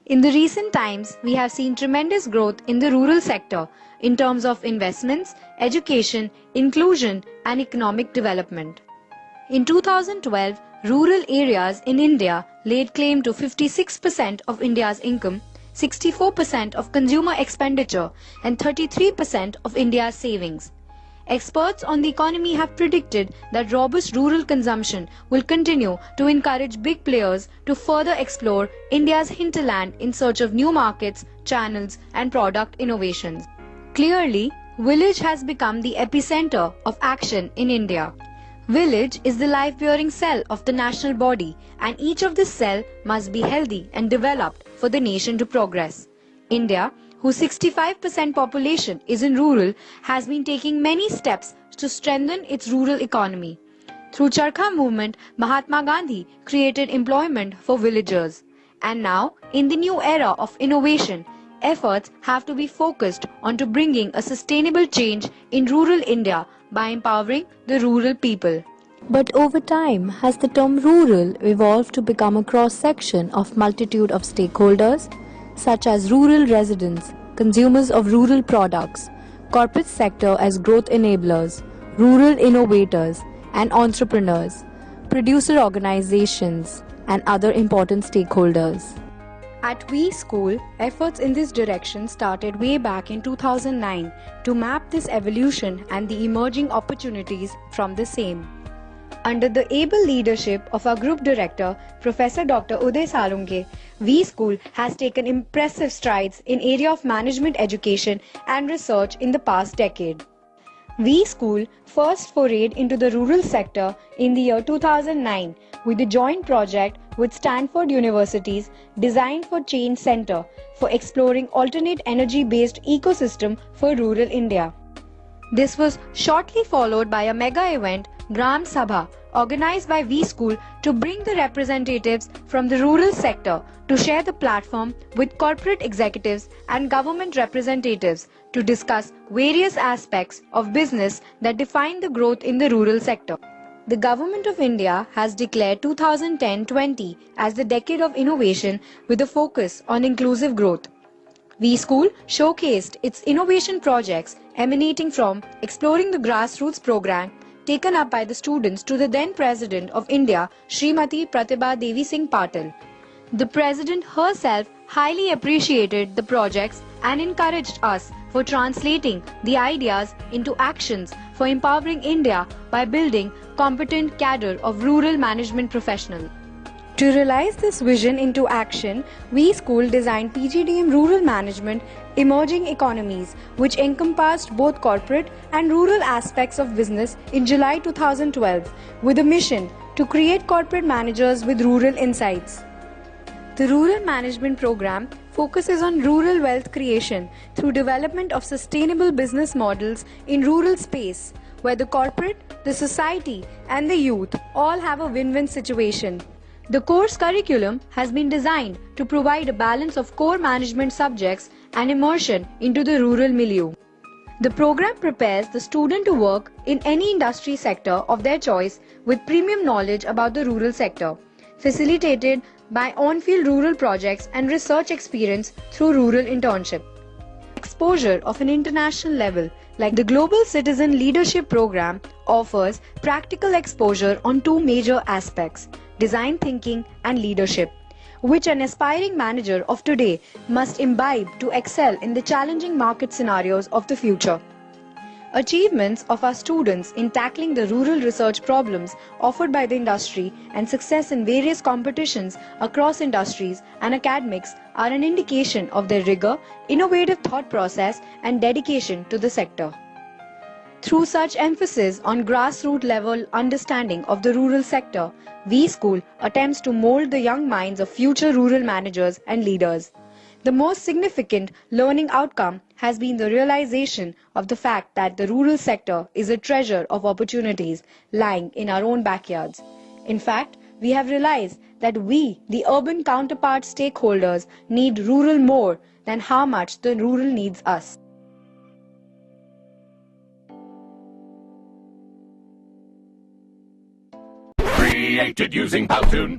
In the recent times, we have seen tremendous growth in the rural sector in terms of investments, education, inclusion, and economic development. In 2012, rural areas in India laid claim to 56% of India's income, 64% of consumer expenditure, and 33% of India's savings. Experts on the economy have predicted that robust rural consumption will continue to encourage big players to further explore India's hinterland in search of new markets, channels, and product innovations. Clearly, village has become the epicenter of action in India. Village is the life-bearing cell of the national body, and each of this cell must be healthy and developed for the nation to progress. India, whose 65% population is in rural, has been taking many steps to strengthen its rural economy. Through Charkha movement, Mahatma Gandhi created employment for villagers. And now, in the new era of innovation, efforts have to be focused on to bringing a sustainable change in rural India by empowering the rural people. But over time, has the term rural evolved to become a cross-section of multitude of stakeholders, such as rural residents, consumers of rural products, corporate sector as growth enablers, rural innovators and entrepreneurs, producer organizations, and other important stakeholders. At We School, efforts in this direction started way back in 2009 to map this evolution and the emerging opportunities from the same. Under the able leadership of our group director, Professor Dr. Uday Salunke, We School has taken impressive strides in area of management education and research in the past decade. We School first forayed into the rural sector in the year 2009 with a joint project with Stanford University's Design for Change Center for exploring alternate energy-based ecosystem for rural India. This was shortly followed by a mega event, Gram Sabha, organized by We School to bring the representatives from the rural sector to share the platform with corporate executives and government representatives to discuss various aspects of business that define the growth in the rural sector. The Government of India has declared 2010-20 as the decade of innovation with a focus on inclusive growth. We School showcased its innovation projects emanating from Exploring the Grassroots program taken up by the students to the then President of India, Srimati Pratibha Devi Singh Patil. The President herself highly appreciated the projects and encouraged us for translating the ideas into actions for empowering India by building competent cadre of rural management professionals. To realize this vision into action, We School designed PGDM Rural Management Emerging Economies, which encompassed both corporate and rural aspects of business in July 2012, with a mission to create corporate managers with rural insights. The Rural Management Program focuses on rural wealth creation through development of sustainable business models in rural space, where the corporate, the society, and the youth all have a win-win situation. The course curriculum has been designed to provide a balance of core management subjects and immersion into the rural milieu. The program prepares the student to work in any industry sector of their choice with premium knowledge about the rural sector, facilitated by on-field rural projects and research experience through rural internship. Exposure of an international level, like the Global Citizen Leadership Program, offers practical exposure on two major aspects: design thinking and leadership, which an aspiring manager of today must imbibe to excel in the challenging market scenarios of the future. Achievements of our students in tackling the rural research problems offered by the industry and success in various competitions across industries and academics are an indication of their rigor, innovative thought process, and dedication to the sector. Through such emphasis on grassroots level understanding of the rural sector, We School attempts to mold the young minds of future rural managers and leaders. The most significant learning outcome has been the realization of the fact that the rural sector is a treasure of opportunities lying in our own backyards. In fact, we have realized that we, the urban counterpart stakeholders, need rural more than how much the rural needs us. Created using Powtoon.